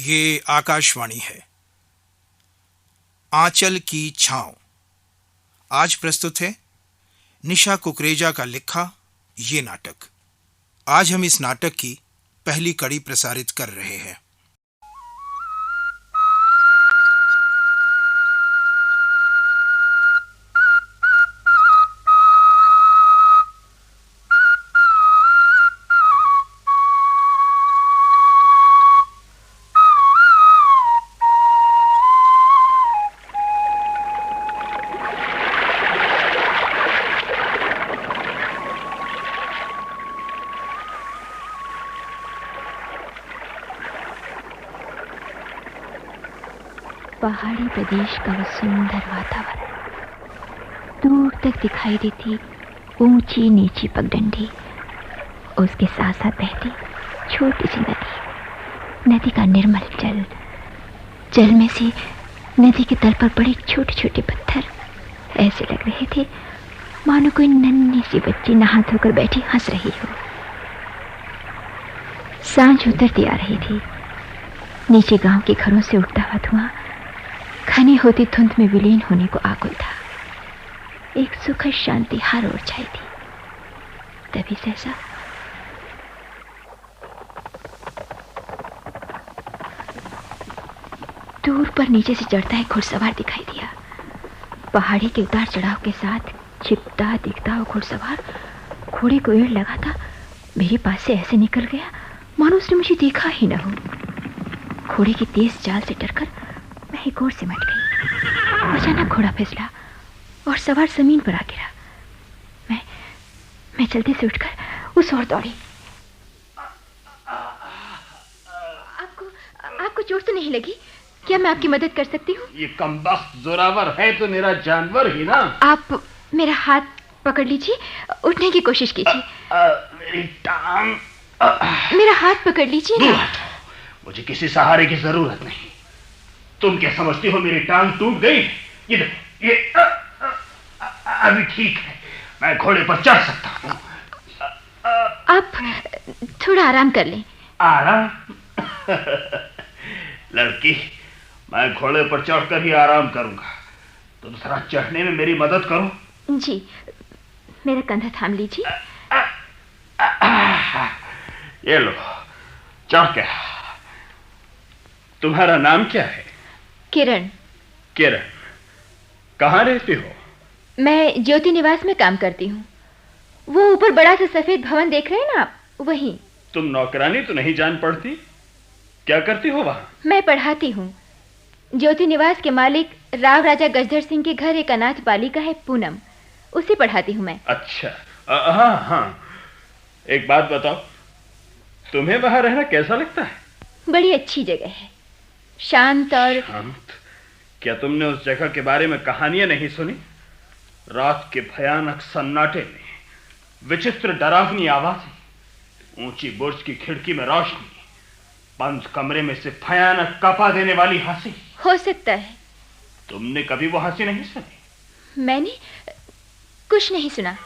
ये आकाशवाणी है। आंचल की छांव आज प्रस्तुत है निशा कुकरेजा का लिखा ये नाटक। आज हम इस नाटक की पहली कड़ी प्रसारित कर रहे हैं। पहाड़ी प्रदेश का वो सुंदर वातावरण, दूर तक दिखाई देती ऊंची नीची पगडंडी, उसके साथ साथ बहती छोटी सी नदी का निर्मल जल में से नदी के तल पर बड़े छोटे छोटे पत्थर ऐसे लग रहे थे मानो कोई नन्ही सी बच्ची नहा धोकर बैठी हंस रही हो। सांझ उतरती आ रही थी। नीचे गांव के घरों से उठता हुआ धुआं घनी होती धुंध में विलीन होने को आकुल था। एक सुखद शांति हर ओर छाई थी। तभी सहसा दूर पर नीचे से चढ़ता एक घुड़सवार दिखाई दिया। पहाड़ी के उतार चढ़ाव के साथ छिपता दिखता वो घुड़सवार घोड़े को एड़ लगा था मेरे पास से ऐसे निकल गया मानो उसने मुझे देखा ही न हो। घोड़े की तेज चाल से डरकर मैं एक ओर सिमट गई। अचानक घोड़ा फिसला और सवार जमीन पर आ गिरा। मैं जल्दी से उठकर उस ओर दौड़ी। आपको चोट तो नहीं लगी? क्या मैं आपकी मदद कर सकती हूँ? ये कमबख्त जोरावर है तो मेरा जानवर ही ना। आप मेरा हाथ पकड़ लीजिए, उठने की कोशिश कीजिए। मेरी टांग। मेरा हाथ पकड़ लीजिए ना। मुझे किसी सहारे की जरूरत नहीं। तुम क्या समझती हो मेरी टांग टूट गई? ये अभी ठीक है, मैं घोड़े पर चढ़ सकता हूँ। आप थोड़ा आराम कर लें। आराम? लड़की, मैं घोड़े पर चढ़कर ही आराम करूंगा। तुम जरा चढ़ने में मेरी मदद करो। जी, मेरा कंधा थाम लीजिए। ये लो, चढ़ के। तुम्हारा नाम क्या है? किरण। किरण, कहाँ रहती हो? मैं ज्योति निवास में काम करती हूँ। वो ऊपर बड़ा सा सफेद भवन देख रहे हैं ना आप, वहीं। तुम नौकरानी तो नहीं जान पड़ती? क्या करती हो वहाँ? मैं पढ़ाती हूँ। ज्योति निवास के मालिक राव राजा गजधर सिंह के घर एक अनाथ बालिका है पूनम, उसे पढ़ाती हूँ मैं। अच्छा, हाँ। एक बात बताओ, तुम्हें वहाँ रहना कैसा लगता है? बड़ी अच्छी जगह है, शांत और शांत? क्या तुमने उस जगह के बारे में कहानियां नहीं सुनी? रात के भयानक सन्नाटे में विचित्र डरावनी आवाजें, ऊंची बुर्ज की खिड़की में रोशनी, बंद कमरे में से भयानक कपा देने वाली हंसी। हो सकता है। तुमने कभी वो हंसी नहीं सुनी? मैंने कुछ नहीं सुना।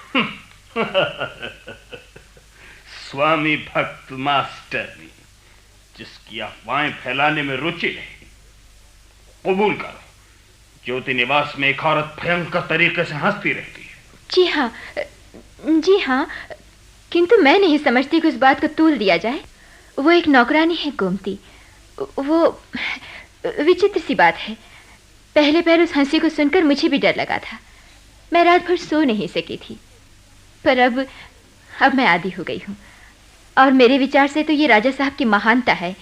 स्वामी भक्त मास्टरनी, जिसकी अफवाहें फैलाने में रुचि नहीं। कबूल करो, ज्योति निवास में एक औरत भयंकर तरीके से हंसती रहती है। जी हाँ, किंतु मैं नहीं समझती कि उस बात को तूल दिया जाए। वो एक नौकरानी है गोमती। वो विचित्र सी बात है। पहले उस हंसी को सुनकर मुझे भी डर लगा था। मैं रात भर सो नहीं सकी थी, पर अब मैं आदी हो गई हूँ। और मेरे विचार से तो ये राजा साहब की महानता है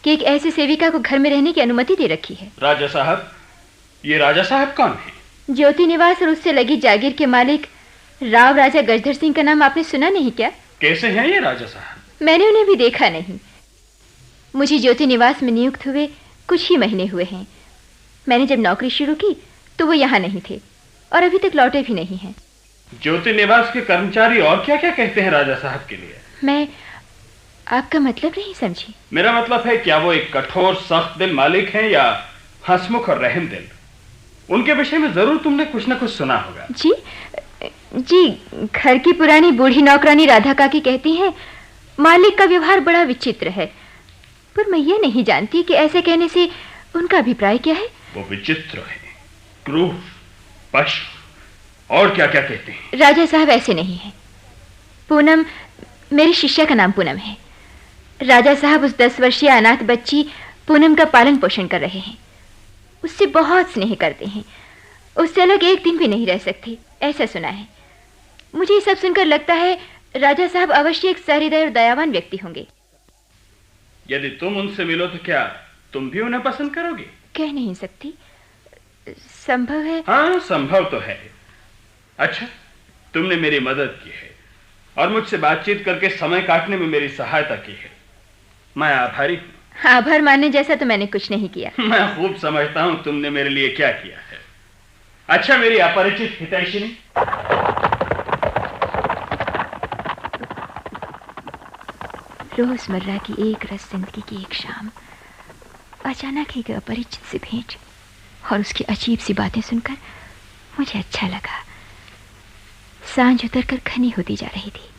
कि एक ऐसी सेविका को घर में रहने की अनुमति दे रखी है। राजा साहब? ये राजा साहब कौन है? ज्योति निवास और उससे लगी जागीर के मालिक राव राजा गजधर सिंह का नाम आपने सुना नहीं क्या? कैसे हैं ये राजा साहब? मैंने उन्हें भी देखा नहीं। मुझे ज्योति निवास में नियुक्त हुए कुछ ही महीने हुए हैं। मैंने जब नौकरी शुरू की तो वो यहाँ नहीं थे और अभी तक लौटे भी नहीं हैं। ज्योति निवास के कर्मचारी और क्या क्या कहते हैं राजा साहब के लिए? मैं आपका मतलब नहीं समझी। मेरा मतलब है, क्या वो एक कठोर सख्त दिल मालिक हैं या हंसमुख और रहम दिल? उनके विषय में जरूर तुमने कुछ न कुछ सुना होगा। जी, घर की पुरानी बूढ़ी नौकरानी राधा काकी कहती हैं मालिक का व्यवहार बड़ा विचित्र है। पर मैं ये नहीं जानती कि ऐसे कहने से उनका अभिप्राय क्या है। वो विचित्र है, क्रूर, पशु और क्या क्या कहते हैं। राजा साहब ऐसे नहीं है। पूनम, मेरी शिष्या का नाम पूनम है। राजा साहब उस 10 वर्षीय अनाथ बच्ची पूनम का पालन पोषण कर रहे हैं। उससे बहुत स्नेह करते हैं। उससे अलग एक दिन भी नहीं रह सकती, ऐसा सुना है। मुझे ये सब सुनकर लगता है राजा साहब अवश्य एक सहृदय और दयावान व्यक्ति होंगे। यदि तुम उनसे मिलो तो क्या तुम भी उन्हें पसंद करोगे? कह नहीं सकती, संभव है। हाँ, संभव तो है। अच्छा, तुमने मेरी मदद की है और मुझसे बातचीत करके समय काटने में मेरी सहायता की है। मैं आभारी हूं। आभार मानने जैसा तो मैंने कुछ नहीं किया। मैं खूब समझता हूं तुमने मेरे लिए क्या किया है। अच्छा, मेरी अपरिचित हितैषिनी, रोजमर्रा की एक रस जिंदगी की एक शाम, अचानक एक अपरिचित से भेंट और उसकी अजीब सी बातें सुनकर मुझे अच्छा लगा। सांझ उतरकर घनी होती जा रही थी।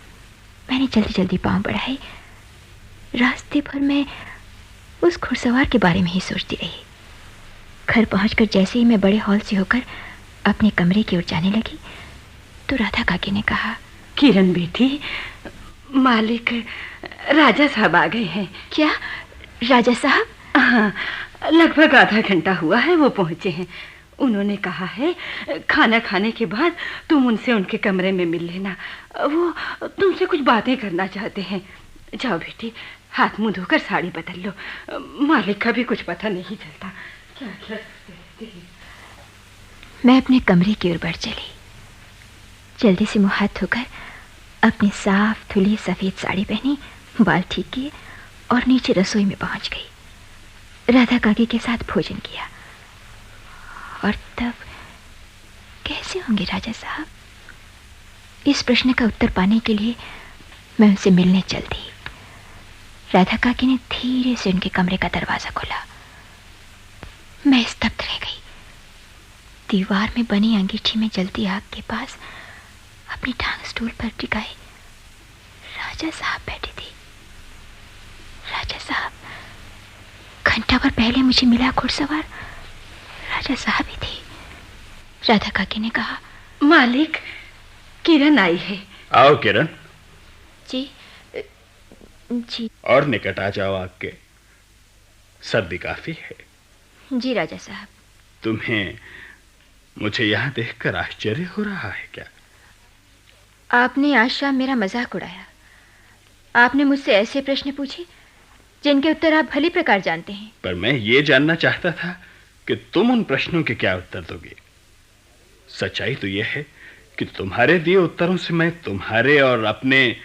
मैंने जल्दी जल्दी पांव बढ़ाए। रास्ते भर मैं उस घुड़सवार के बारे में ही सोचती रही। घर पहुंचकर जैसे ही मैं बड़े हॉल से होकर अपने कमरे की ओर जाने लगी तो राधा काकी ने कहा, किरण बेटी, मालिक राजा साहब आ गए हैं। क्या राजा साहब? हाँ, लगभग आधा घंटा हुआ है वो पहुंचे हैं। उन्होंने कहा है खाना खाने के बाद तुम उनसे उनके कमरे में मिल लेना। वो तुमसे कुछ बातें करना चाहते हैं। जाओ बेटी, हाथ मुंह धोकर साड़ी बदल लो। मालिक का भी कुछ पता नहीं चलता। क्या क्या कहते हैं। मैं अपने कमरे की ओर बढ़ चली। जल्दी से मुंह हाथ धोकर अपनी साफ धुली सफेद साड़ी पहनी, बाल ठीक किए और नीचे रसोई में पहुंच गई। राधा काकी के साथ भोजन किया। और तब कैसे होंगे राजा साहब? इस प्रश्न का उत्तर पाने के लिए मैं उनसे मिलने चल दी। राधा काकी ने धीरे से उनके कमरे का दरवाजा खोला। मैं स्तब्ध रह गई। दीवार में बनी अंगीठी में जलती आग के पास अपनी टांग स्टूल पर टिकाए राजा साहब बैठे थे। राजा साहब, घंटा भर पहले मुझे मिला घुड़सवार राजा साहब ही थे। राधा काकी ने कहा, मालिक, किरण आई है। आओ किरण। जी जी। और निकट आ जाओ, आपके सर्दी काफी है। जी राजा साहब। तुम्हें मुझे यहाँ देखकर आश्चर्य हो रहा है क्या? आपने आज शाम मेरा मजाक उड़ाया। आपने मुझसे ऐसे प्रश्न पूछे जिनके उत्तर आप भली प्रकार जानते हैं। पर मैं ये जानना चाहता था कि तुम उन प्रश्नों के क्या उत्तर दोगे। सच्चाई तो यह है कि तुम्हारे दिए उत्तरों से मैं तुम्हारे और अपने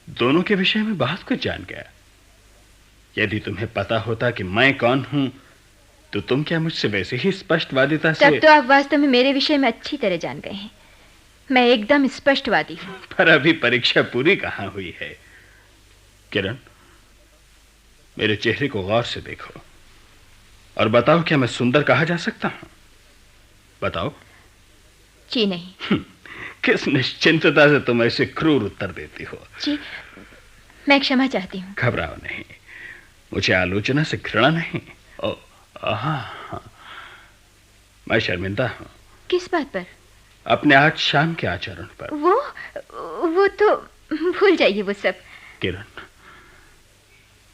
दोनों के विषय में बहुत कुछ जान गया। यदि तुम्हें पता होता कि मैं कौन हूं तो तुम क्या मुझसे वैसे ही स्पष्टवादिता से? तब तो आप वास्तव में मेरे विषय में अच्छी तरह जान गए हैं। मैं एकदम स्पष्टवादी हूं। पर अभी परीक्षा पूरी कहां हुई है। किरण, मेरे चेहरे को गौर से देखो और बताओ, क्या मैं सुंदर कहा जा सकता हूं? बताओ। जी नहीं। किस निश्चिंतता से तुम ऐसे क्रूर उत्तर देती हो। जी, मैं क्षमा चाहती हूँ। घबराओ नहीं, मुझे आलोचना से घृणा नहीं। हाँ, मैं शर्मिंदा हूँ। किस बात पर? अपने आज शाम के आचरण पर। वो तो भूल जाइए वो सब। किरण,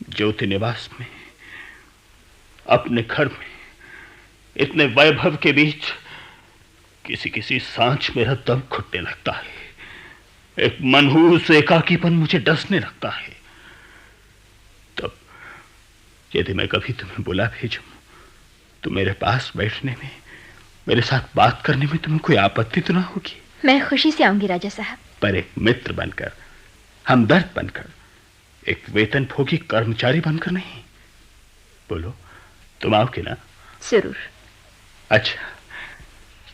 ज्योति निवास में, अपने घर में, इतने वैभव के बीच किसी किसी सांझ मेरा दम घुटने लगता है। एक मनहूस एकाकीपन मुझे डसने लगता है। तब यदि मैं कभी तुम्हें बुला भेजूं तो मेरे पास बैठने में, मेरे साथ बात करने में तुम्हें कोई आपत्ति तो ना होगी? मैं खुशी से आऊंगी राजा साहब। पर एक मित्र बनकर, हमदर्द बनकर, एक वेतनभोगी कर्मचारी बनकर नहीं। बोलो, तुम आओगे ना? जरूर। अच्छा,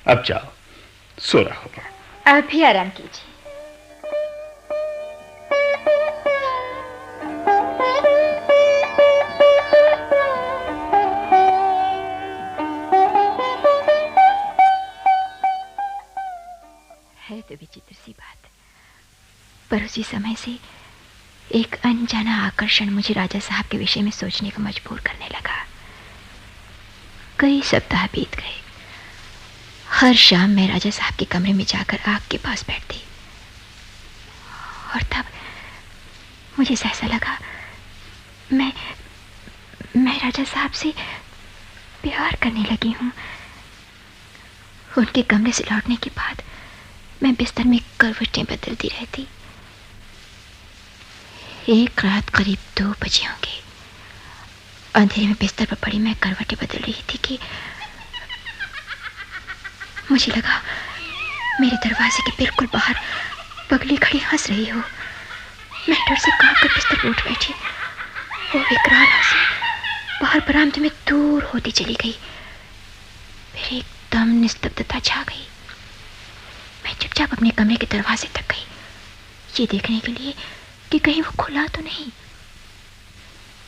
अब जाओ, सो रहो। आप भी आराम कीजिए। है तो विचित्र सी बात, पर उसी समय से एक अनजाना आकर्षण मुझे राजा साहब के विषय में सोचने को मजबूर करने लगा। कई सप्ताह बीत गए। हर शाम मैं राजा साहब के कमरे में जाकर आग के पास बैठती और तब मुझे ऐसा लगा मैं राजा साहब से प्यार करने लगी हूँ। उनके कमरे से लौटने के बाद मैं बिस्तर में करवटें बदलती रहती। एक रात करीब 2 बजे होंगे। अंधेरे में बिस्तर पर पड़ी मैं करवटें बदल रही थी कि मुझे लगा मेरे दरवाजे के बिल्कुल बाहर पगली खड़ी हंस रही हो। मैं डर से कांपकर बिस्तर पर उठ बैठी। वो विकराल हंसी बाहर बरामदे में दूर होती चली गई। फिर एकदम निस्तब्धता छा गई। मैं चुपचाप अपने कमरे के दरवाजे तक गई, ये देखने के लिए कि कहीं वो खुला तो नहीं।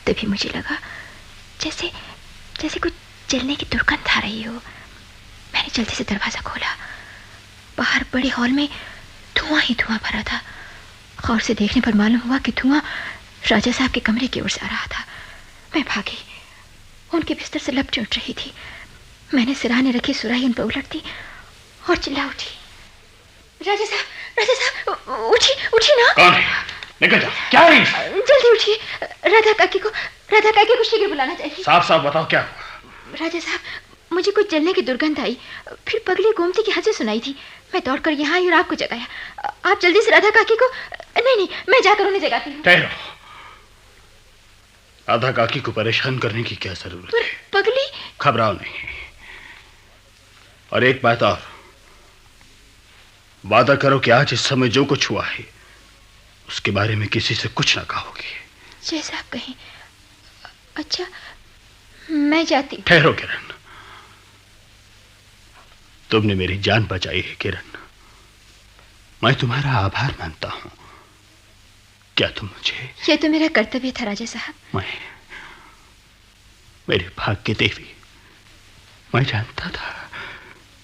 तभी मुझे लगा जैसे कुछ जलने की दुर्गंध आ रही हो। मैंने जल्दी से दरवाजा खोला। बाहर बड़े हॉल में धुआं ही धुआं भरा था। गौर से देखने पर मालूम हुआ कि धुआं राजा साहब के कमरे की ओर से आ रहा था। मैं भागी। उनके बिस्तर से लपटें उठ रही थी। मैंने सिरहाने रखी सुराही उन पर उलट दी और चिल्ला उठी, राजा साहब उठी ना। कौन है? निकल जा। क्या है? जल्दी उठिए। राधा काकी को शीघ्र बुलाना चाहिए। साफ साफ बताओ क्या हुआ। राजा साहब, मुझे कुछ जलने की दुर्गंध आई, फिर पगली गोमती की हंसी सुनाई थी। मैं दौड़कर यहाँ आई और आपको जगाया। आप जल्दी से राधा काकी को। नहीं, मैं जाकर उन्हें जगाती हूँ। ठहरो। राधा काकी को परेशान करने की क्या जरूरत है? पगली। घबराओ नहीं। और एक बात और, वादा करो कि आज इस समय जो कुछ हुआ है उसके बारे में किसी से कुछ ना कहोगे। जैसा आप कहें। अच्छा, मैं जाती। ठहरो किरण, तुमने मेरी जान बचाई है किरण। मैं तुम्हारा आभार मानता हूं। क्या तुम मुझे? यह तो मेरा कर्तव्य था राजा साहब। मेरे भाग्य देवी, मैं जानता था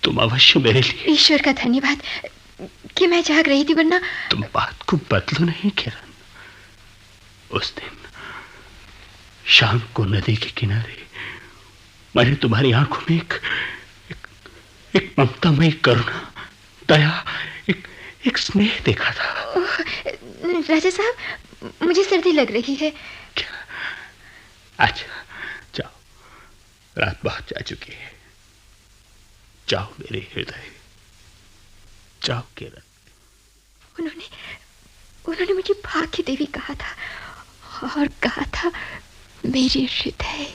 तुम अवश्य मेरे लिए। ईश्वर का धन्यवाद कि मैं जाग रही थी, वरना। तुम बात को बदलो नहीं किरण। उस दिन शाम को नदी के किनारे मैंने तुम्हारी आंखों में एक ममतामयी करुणा, दया, एक स्नेह देखा था। राजा साहब, मुझे सर्दी लग रही है। क्या? अच्छा, जाओ, रात बहुत जा चुकी है। जाओ मेरे हृदय, जाओ किरण। उन्होंने मुझे भाग्य देवी कहा था और कहा था मेरे हृदय।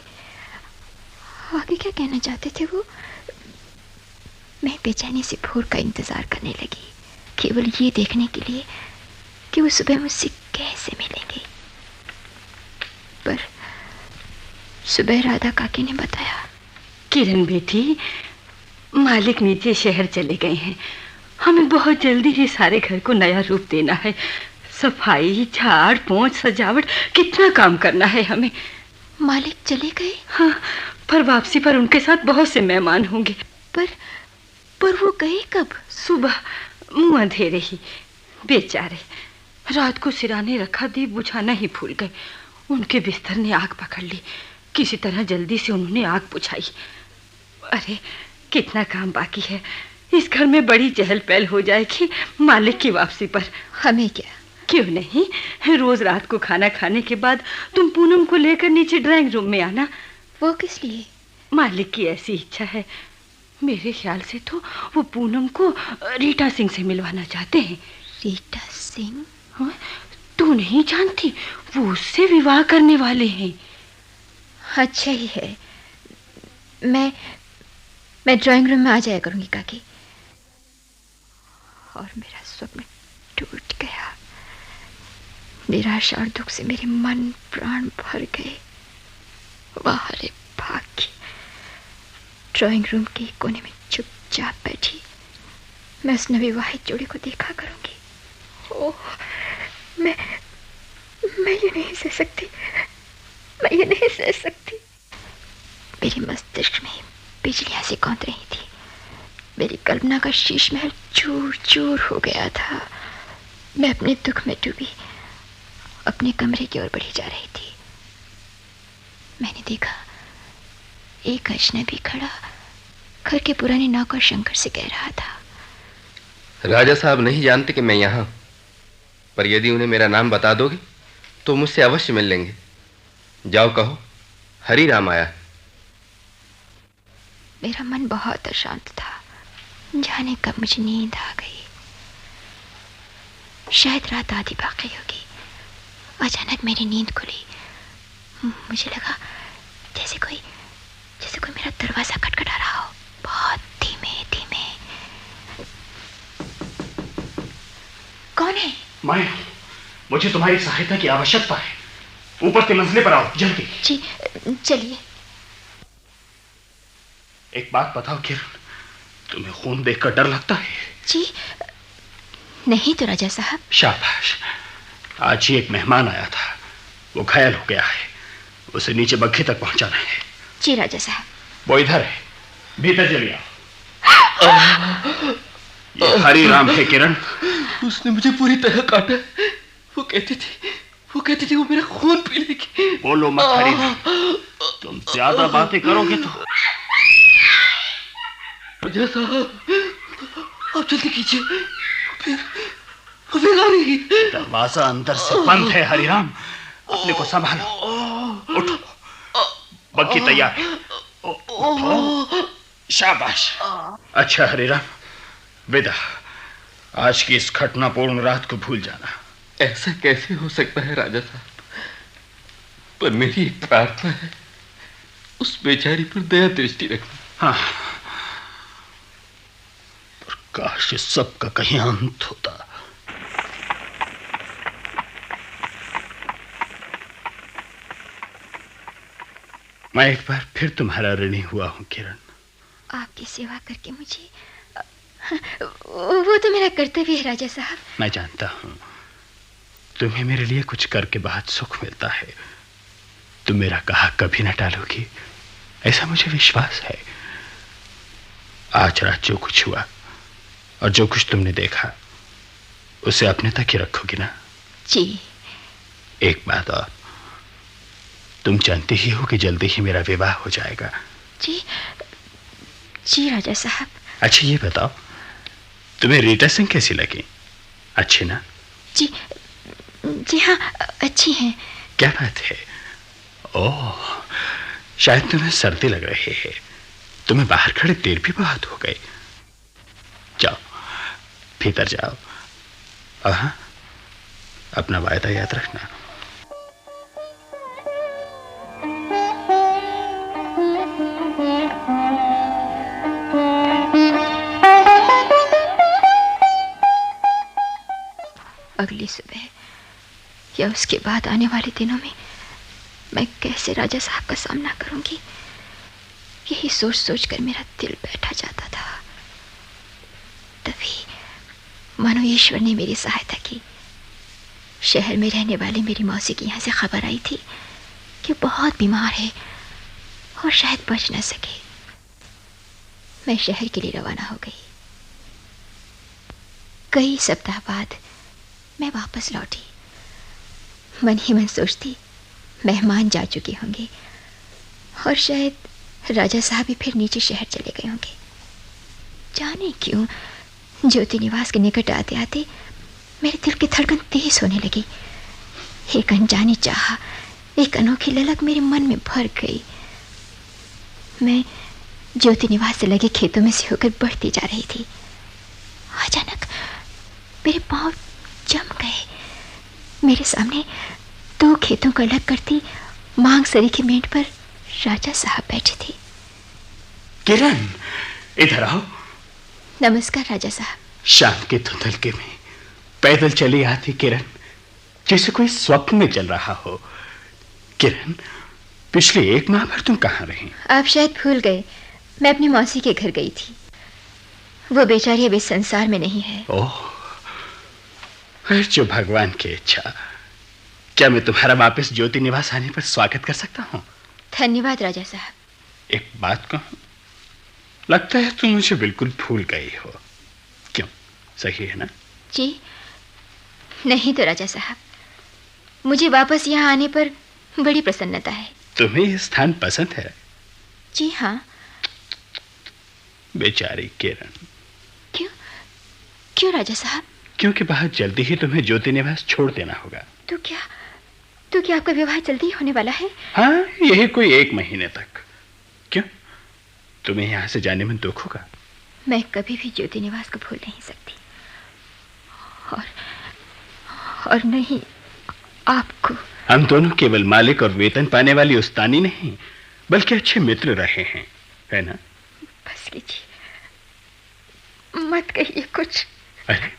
आगे क्या कहना चाहते थे वो? मैं बेचैनी से भोर का इंतजार करने लगी, केवल ये देखने के लिए कि वो सुबह मुझसे कैसे मिलेंगे। पर सुबह राधा काकी ने बताया, किरण बेटी, मालिक नीचे शहर चले गए हैं। हमें बहुत जल्दी ही सारे घर को नया रूप देना है। सफाई, झाड़ पोंछ, सजावट, कितना काम करना है हमें। मालिक चले गए? हाँ, पर वापसी पर उनके साथ बहुत से मेहमान होंगे। पर वो गए कब? सुबह, मुंह अंधेरे ही। बेचारे रात को सिराने रखा दीप बुझाना ही भूल गए। उनके बिस्तर ने आग पकड़ ली। किसी तरह जल्दी से उन्होंने आग बुझाई। अरे कितना काम बाकी है। इस घर में बड़ी चहल पहल हो जाएगी मालिक की वापसी पर। हमें क्या? क्यों नहीं, रोज रात को खाना खाने के बाद तुम पूनम को लेकर नीचे ड्राइंग रूम में आना। वो किस लिए? मालिक की ऐसी इच्छा है। मेरे ख्याल से तो वो पूनम को रीटा सिंह से मिलवाना चाहते हैं। रीटा सिंह? हाँ, तू नहीं जानती? वो उससे विवाह करने वाले हैं। अच्छा ही है। मैं ड्राइंग रूम में आ जाया करूंगी काकी। और मेरा स्वप्न टूट गया। निराशा और दुख से मेरे मन प्राण भर गए। वाह रे भाग्य। ड्राइंग रूम के कोने में चुपचाप बैठी मैं उस नवविवाहित जोड़ी को देखा करूंगी। ओह, मैं ये नहीं सह सकती। मैं ये नहीं सह सकती। मेरे मस्तिष्क में बिजलियां सी कौंध रही थी। मेरी कल्पना का शीश महल चूर चूर हो गया था। मैं अपने दुख में डूबी अपने कमरे की ओर बढ़ी जा रही थी। मैंने देखा एक अजनबी खड़ा घर के पुराने नौकर शंकर से कह रहा था, राजा साहब नहीं जानते कि मैं यहाँ हूं, पर यदि उन्हें मेरा नाम बता दोगे तो मुझसे अवश्य मिल लेंगे। जाओ कहो हरी राम आया। मेरा मन बहुत अशांत था। जाने कब मुझे नींद आ गई। शायद रात आधी बाकी होगी। अचानक मेरी नींद खुली। मुझे लगा जैसे कोई मेरा दरवाजा खटखटा रहा हो, बहुत धीमे धीमे। कौन है? मैं। मुझे तुम्हारी सहायता की आवश्यकता है। ऊपर के मंजिले पर आओ जल्दी। जी चलिए। एक बात बताओ किरण, तुम्हें खून देखकर डर लगता है? जी नहीं तो राजा साहब। शाबाश। आज ही एक मेहमान आया था, वो घायल हो गया है। उसे नीचे बग्घी तक पहुंचाना है। जी राजा साहब। वो इधर है, भीतर चलिए आओ। ये हरी राम है किरण। उसने मुझे पूरी तरह काटा। वो कहती थी वो मेरा खून पी लेगी। बोलो मत हरी राम, तुम ज्यादा बातें करोगे तो। राजा साहब आप जल्दी कीजिए, फिर आ रही। दरवाजा अंदर से बंद है हरिराम, अपने को संभालो। उठो, बग्घी तैयार है। उठो। शाबाश। अच्छा हरिराम, विदा। आज की इस घटनापूर्ण रात को भूल जाना। ऐसा कैसे हो सकता है राजा साहब, पर मेरी एक प्रार्थना है, उस बेचारी पर दया दृष्टि रखना। हाँ, पर काश इस सब का कहीं अंत होता। मैं एक बार फिर तुम्हारा ऋणी हुआ हूं किरण। आपकी सेवा करके मुझे, वो तो मेरा कर्तव्य है राजा साहब। मैं जानता हूं तुम्हें मेरे लिए कुछ करके बहुत सुख मिलता है। तुम मेरा कहा कभी न टालोगी, ऐसा मुझे विश्वास है। आज रात जो कुछ हुआ और जो कुछ तुमने देखा उसे अपने तक ही रखोगी ना? जी। एक बात और, तुम जानती ही हो कि जल्दी ही मेरा विवाह हो जाएगा। जी जी राजा साहब। अच्छा ये बताओ, तुम्हें रीटा सिंह कैसी लगी? अच्छी ना? जी हाँ, अच्छी हैं। क्या बात है? ओह, शायद तुम्हें सर्दी लग रही है। तुम्हें बाहर खड़े देर भी बहुत हो गई। जाओ भीतर जाओ। हाँ, अपना वायदा याद रखना। अगली सुबह या उसके बाद आने वाले दिनों में मैं कैसे राजा साहब का सामना करूंगी, यही सोच सोच कर मेरा दिल बैठा जाता था। तभी मानो ईश्वर ने मेरी सहायता की। शहर में रहने वाली मेरी मौसी की यहाँ से खबर आई थी कि बहुत बीमार है और शायद बच न सके। मैं शहर के लिए रवाना हो गई। कई सप्ताह बाद मैं वापस लौटी। मन ही मन सोचती मेहमान जा चुके होंगे और शायद राजा साहब भी फिर नीचे शहर चले गए होंगे। जाने क्यों ज्योति निवास के निकट आते आते मेरे दिल की धड़कन तेज होने लगी। एक अनजानी चाह, एक अनोखी ललक मेरे मन में भर गई। मैं ज्योति निवास से लगे खेतों में से होकर बढ़ती जा रही थी। अचानक मेरे पांव जम गए। मेरे सामने दो खेतों को अलग करती मांग सरी की मेंढ पर राजा साहब बैठे थे। किरण, इधर आओ। नमस्कार राजा साहब। शाम के धुंधलके में पैदल चली आती किरण, जैसे कोई स्वप्न में चल रहा हो। किरण, पिछले 1 माह भर तुम कहाँ रही? आप शायद भूल गए, मैं अपनी मौसी के घर गई थी। वो बेचारी अब इस संसार में नहीं है। ओह, जो भगवान की इच्छा। क्या मैं तुम्हारा वापस ज्योति निवास आने पर स्वागत कर सकता हूँ? धन्यवाद राजा साहब। एक बात कहूँ, लगता है तुम मुझे बिल्कुल भूल गई हो। क्यों, सही है ना? जी नहीं तो राजा साहब, मुझे वापस यहाँ आने पर बड़ी प्रसन्नता है। तुम्हें ये स्थान पसंद है? जी हाँ। बेचारी किरण। क्यों? क्यों राजा साहब? क्योंकि बहुत जल्दी ही तुम्हें ज्योति निवास छोड़ देना होगा। तो क्या आपका विवाह जल्दी होने वाला है? हाँ, यही कोई 1 महीने तक। क्यों, तुम्हें यहाँ से जाने में दुख होगा? मैं कभी भी ज्योति निवास को भूल नहीं सकती, और नहीं आपको। हम दोनों केवल मालिक और वेतन पाने वाली उस्तानी नहीं, बल्कि अच्छे मित्र रहे हैं, है ना? बस कीजिए, मत कहिए कुछ। अरे,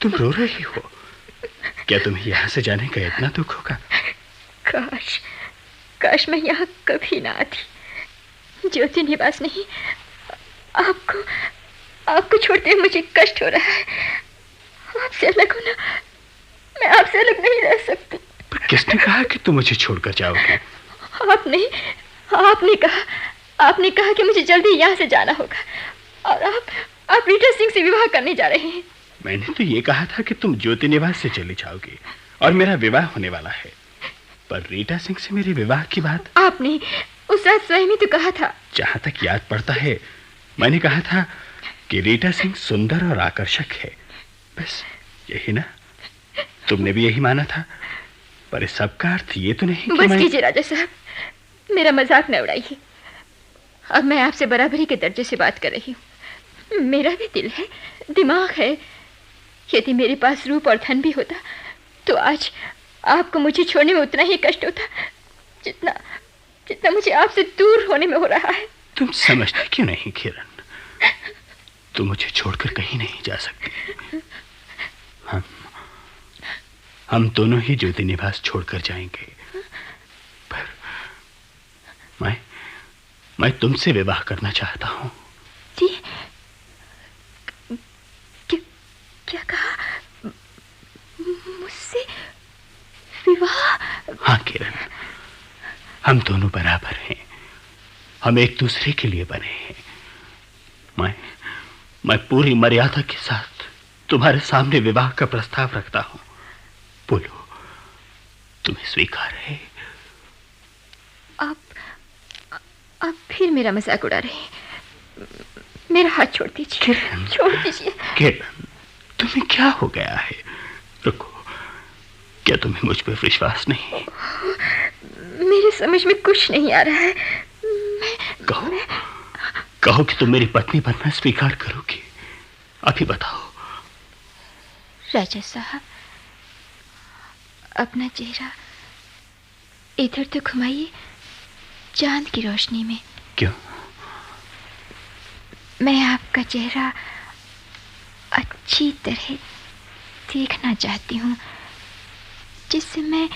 तुम रो रही हो? क्या तुम्हें यहाँ से जाने का इतना दुख होगा? काश मैं यहाँ कभी ना आती। ज्योति निवास नहीं, आपको छोड़ते हुए मुझे कष्ट हो रहा है। आपसे अलग होना, मैं आपसे अलग नहीं रह सकती। पर किसने कहा कि तुम मुझे छोड़कर जाओगे? आपने कहा कि मुझे जल्दी यहाँ से जाना होगा, और आप रीटा सिंह से विवाह करने जा रहे हैं। मैंने तो ये कहा था कि तुम ज्योति निवास से चली जाओगी और मेरा विवाह होने वाला है, पर रीटा सिंह से मेरे विवाह की बात आपने उस रात स्वयं ही तो कहा था। जहां तक याद पड़ता है, मैंने कहा था कि रीटा सिंह सुंदर और आकर्षक है, बस यही ना? तुमने भी यही माना था, पर इस सब का अर्थ ये तो नहीं कि बस कीजिए राजा साहब, मेरा मजाक न उड़ाइए। अब मैं आपसे बराबरी के दर्जे से बात कर रही हूँ। मेरा भी दिल है, दिमाग है। यदि मेरे पास रूप और धन भी होता तो आज आपको मुझे छोड़ने में उतना ही कष्ट होता जितना मुझे आपसे दूर होने में हो रहा है। तुम समझते क्यों नहीं किरण? तुम मुझे छोड़कर कहीं नहीं जा सकती। हम दोनों ही ज्योति निवास छोड़कर जाएंगे, पर मैं तुमसे विवाह करना चाहता हूँ। जी? क्या कहा? मुझसे विवाह? हाँ किरण, हम दोनों बराबर हैं, हम एक दूसरे के लिए बने हैं। मैं पूरी मर्यादा के साथ तुम्हारे सामने विवाह का प्रस्ताव रखता हूं। बोलो, तुम्हें स्वीकार है? आप फिर मेरा मजाक उड़ा रहे हैं। मेरा हाथ छोड़ दीजिए। छोड़ दीजिए। किरण, तुम्हें क्या हो गया है? रुको, क्या तुम्हें मुझ पर विश्वास नहीं? मेरे समझ में कुछ नहीं आ रहा है। कहो कि तुम मेरी पत्नी बनना स्वीकार करोगी। अभी बताओ। राजा साहब, अपना चेहरा इधर तो घुमाइए, चांद की रोशनी में। क्यों? मैं आपका चेहरा अच्छी तरह देखना चाहती हूँ, जिससे मैं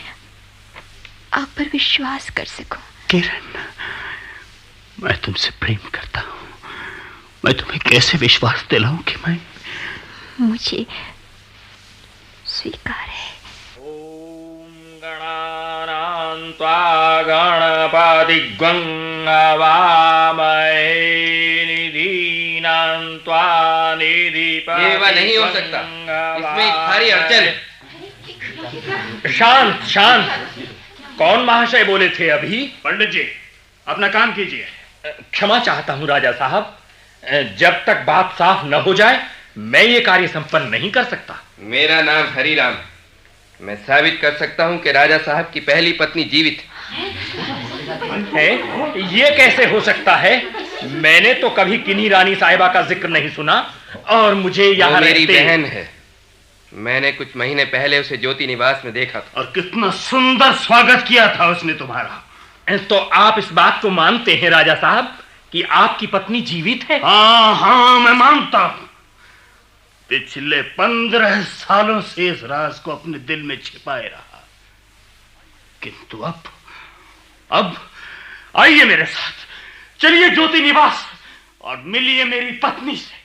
आप पर विश्वास कर सकूं। किरण, मैं तुमसे प्रेम करता हूँ। मैं तुम्हें कैसे विश्वास दिलाऊं कि मुझे स्वीकार है। ओम गणानां त्वा गणपतिग्वं अवामहे निधीनां त्वा निधिपतिग्वं। ये विवाह नहीं हो सकता, इसमें एक भारी अड़चन है। शांत शांत। कौन महाशय बोले थे अभी? पंडित जी, अपना काम कीजिए। क्षमा चाहता हूं राजा साहब, जब तक बात साफ न हो जाए मैं ये कार्य संपन्न नहीं कर सकता। मेरा नाम हरिराम है। मैं साबित कर सकता हूं कि राजा साहब की पहली पत्नी जीवित है। ये कैसे हो सकता है? मैंने तो कभी किन्हीं रानी साहिबा का जिक्र नहीं सुना, और मुझे यहाँ मेरी बहन है। मैंने कुछ महीने पहले उसे ज्योति निवास में देखा था। और कितना सुंदर स्वागत किया था उसने तुम्हारा। तो आप इस बात को मानते हैं राजा साहब कि आपकी पत्नी जीवित है? हाँ, मैं मानता हूं। पिछले 15 सालों से इस राज को अपने दिल में छिपाए रहा, किंतु अब आइए मेरे साथ, चलिए ज्योति निवास और मिलिए मेरी पत्नी से।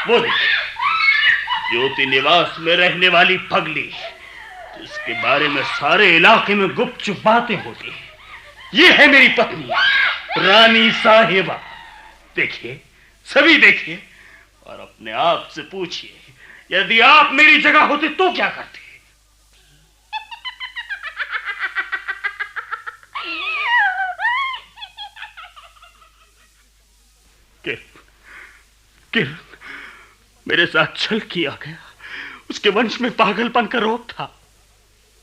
वो ज्योति निवास में रहने वाली पगली, जिसके बारे में सारे इलाके में गुपचुप बातें होती हैं, ये है मेरी पत्नी रानी साहिबा। देखिए, सभी देखिए और अपने आप से पूछिए, यदि आप मेरी जगह होते तो क्या करते? किरण, मेरे साथ छल किया गया। उसके वंश में पागलपन का रोग था,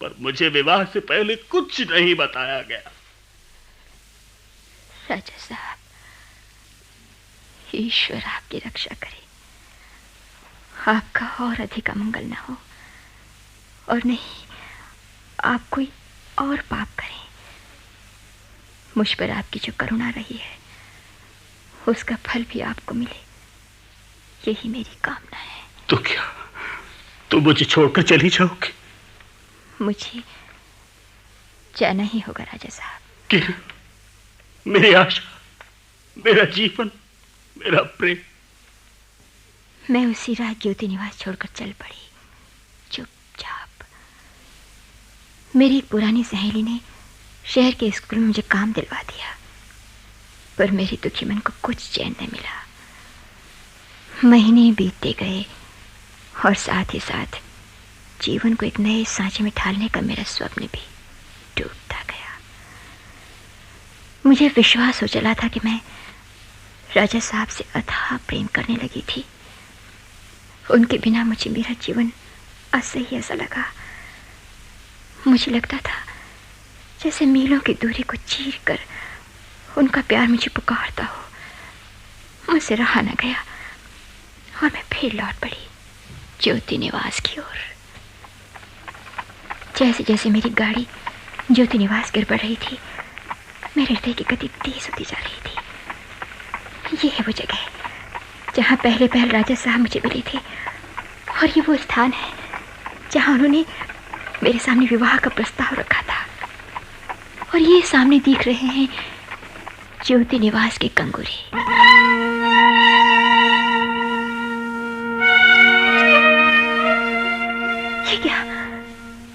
पर मुझे विवाह से पहले कुछ नहीं बताया गया। राजा साहब, ईश्वर आपकी रक्षा करे, आपका और अधिक अमंगल न हो, और नहीं आप कोई और पाप करें। मुझ पर आपकी जो करुणा रही है उसका फल भी आपको मिले, यही मेरी कामना है। तो क्या तुम मुझे छोड़कर चली जाओगी? मुझे जाना ही होगा राजा साहब। किरण, मेरी आशा, मेरा जीवन, मेरा प्रेम। मैं उसी रात ज्योति निवास छोड़कर चल पड़ी, चुपचाप। मेरी एक पुरानी सहेली ने शहर के स्कूल में मुझे काम दिलवा दिया, पर मेरे दुखी मन को कुछ चैन न मिला। महीने बीतते गए और साथ ही साथ जीवन को एक नए सांचे में ढालने का मेरा स्वप्न भी डूबता गया। मुझे विश्वास हो चला था कि मैं राजा साहब से अथाह प्रेम करने लगी थी। उनके बिना मुझे मेरा जीवन असह्य ऐसा लगा। मुझे लगता था जैसे मीलों की दूरी को चीर कर उनका प्यार मुझे पुकारता हो। मुझसे रहा न गया और मैं फिर लौट पड़ी ज्योति निवास की ओर। जैसे जैसे मेरी गाड़ी ज्योति निवास गिर पड़ रही थी, मेरे हृदय की गति तेज होती जा रही थी। ये है वो जगह जहाँ पहले पहल राजा साहब मुझे मिले थे, और ये वो स्थान है जहाँ उन्होंने मेरे सामने विवाह का प्रस्ताव रखा था। और ये सामने दिख रहे हैं ज्योति निवास के कंगूरे।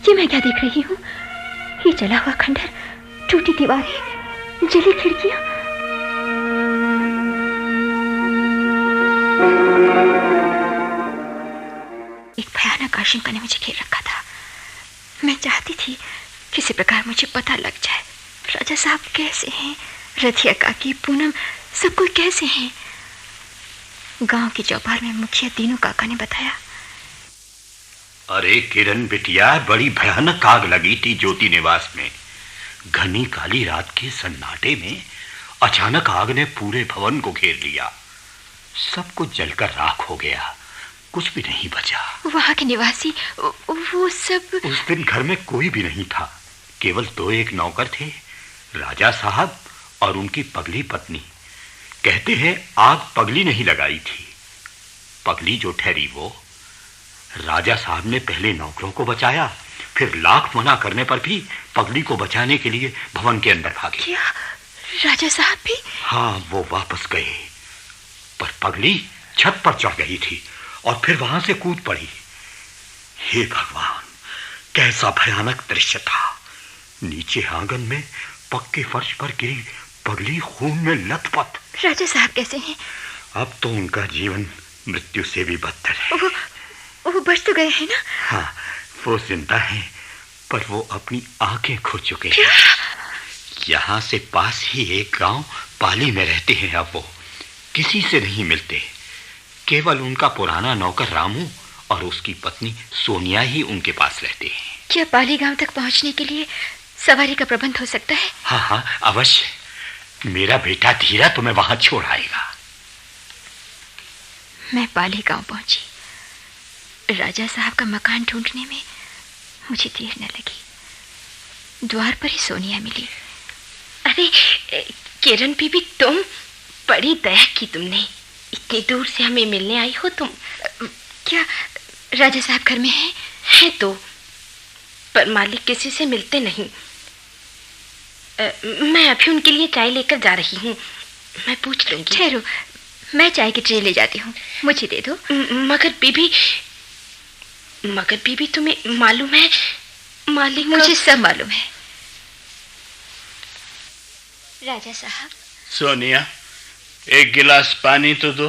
ये मैं क्या देख रही हूँ? ये जला हुआ खंडर, टूटी दीवारें, जली खिड़कियां। एक भयानक आशंका ने मुझे घेर रखा था। मैं चाहती थी किसी प्रकार मुझे पता लग जाए राजा साहब कैसे हैं, रथिया काकी, पूनम, सब कोई कैसे हैं। गांव की चौपाल में मुखिया दीनू काका ने बताया, अरे किरण बिटिया, बड़ी भयानक आग लगी थी ज्योति निवास में। घनी काली रात के सन्नाटे में अचानक आग ने पूरे भवन को घेर लिया। सब कुछ जलकर राख हो गया, कुछ भी नहीं बचा। वहां के निवासी वो सब? उस दिन घर में कोई भी नहीं था, केवल 2-1 नौकर थे, राजा साहब और उनकी पगली पत्नी। कहते हैं आग पगली नहीं लगाई थी, पगली जो ठहरी वो। राजा साहब ने पहले नौकरों को बचाया, फिर लाख मना करने पर भी पगली को बचाने के लिए भवन के अंदर भागे। क्या राजा साहब भी? हाँ, वो वापस गए, पर पगली छत पर चढ़ गई थी और फिर वहां से कूद पड़ी। हे भगवान, कैसा भयानक दृश्य था। नीचे आंगन में पक्के फर्श पर गिरी पगली खून में लथपथ। राजा साहब कैसे हैं? अब तो उनका जीवन मृत्यु से भी बदतर है। वो बच तो गए हैं ना? हाँ, वो जिंदा है, पर वो अपनी आंखें खो चुके हैं। यहाँ से पास ही एक गांव पाली में रहते हैं। अब वो किसी से नहीं मिलते, केवल उनका पुराना नौकर रामू और उसकी पत्नी सोनिया ही उनके पास रहते हैं। क्या पाली गांव तक पहुंचने के लिए सवारी का प्रबंध हो सकता है? हाँ हाँ, अवश्य। मेरा बेटा धीरा तुम्हें वहां छोड़ आएगा। मैं पाली गांव पहुंची। राजा साहब का मकान ढूंढने में मुझे देर न लगी। द्वार पर ही सोनिया मिली। अरे किरण बीबी, तुम बड़ी दया की तुमने, इतनी दूर से हमें मिलने आई हो तुम। क्या राजा साहब घर में हैं? है तो, पर मालिक किसी से मिलते नहीं। मैं अभी उनके लिए चाय लेकर जा रही हूँ, मैं पूछ लूंगी। ठहरो, मैं चाय की ट्रे ले जाती हूँ, मुझे दे दो। मगर बीबी तुम्हें मालूम है मालिक? मुझे सब मालूम है। राजा साहब। सोनिया, एक गिलास पानी तो दो।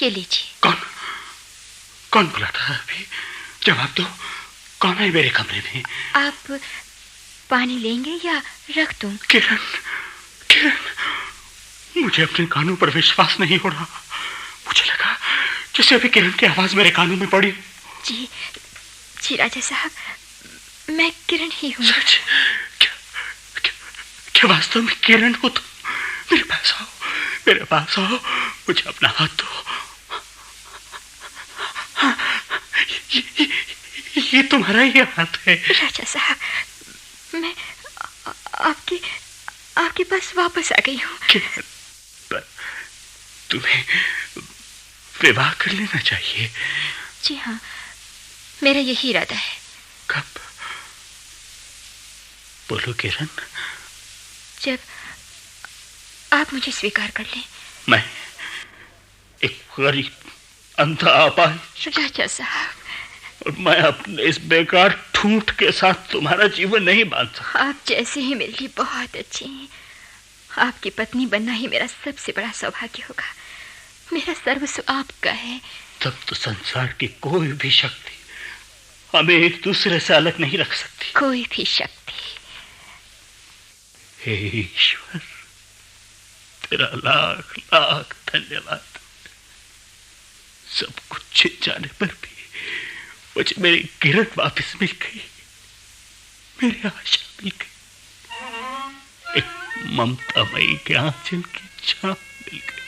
ये लीजिए। कौन बुलाता है अभी? जवाब दो, कौन है मेरे कमरे में? आप पानी लेंगे या रख दूं? किरण, किरण, मुझे अपने कानों पर विश्वास नहीं हो रहा। मुझे लगा जैसे अभी किरण की आवाज मेरे कानों में पड़ी। जी जी राजा साहब, मैं किरण ही हूँ। सच? क्या वास्तव में किरण हो तुम? मेरे पास आओ, मेरे पास आओ, मुझे अपना हाथ दो। ये तुम्हारा ही हाथ है। राजा साहब, मैं आपके पास वापस आ गई हूँ। तुम्हें विवाह कर लेना चाहिए। जी हाँ, मेरा यही इरादा है। कब? बोलो किरण। जब आप मुझे स्वीकार कर लें। मैं एक गरीब अंधा अपाहिज, राजा साहब, और मैं अपने इस बेकार ठूंठ के साथ तुम्हारा जीवन नहीं बांध सकता। आप जैसे ही मेरे लिए बहुत अच्छे हैं। आपकी पत्नी बनना ही मेरा सबसे बड़ा सौभाग्य होगा। मेरा सर्वस्व आपका है। तब तो संसार की कोई भी शक्ति हमें एक दूसरे से अलग नहीं रख सकती। कोई भी शक्ति। हे ईश्वर, तेरा लाख लाख धन्यवाद। सब कुछ छिन जाने पर भी मुझे मेरी किरण वापस मिल गई, मेरी आशा मिल गई, एक ममतामयी के आंचल की छाप मिल गई।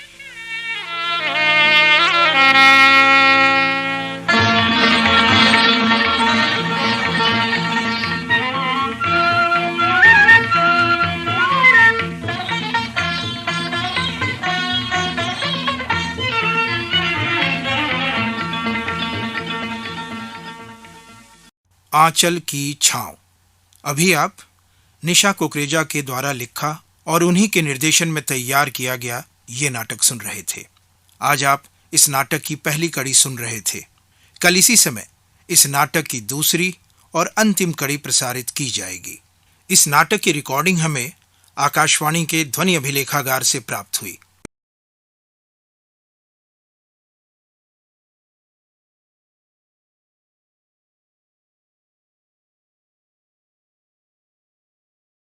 आंचल की छांव। अभी आप निशा कुकरेजा के द्वारा लिखा और उन्हीं के निर्देशन में तैयार किया गया ये नाटक सुन रहे थे। आज आप इस नाटक की पहली कड़ी सुन रहे थे। कल इसी समय इस नाटक की दूसरी और अंतिम कड़ी प्रसारित की जाएगी। इस नाटक की रिकॉर्डिंग हमें आकाशवाणी के ध्वनि अभिलेखागार से प्राप्त हुई।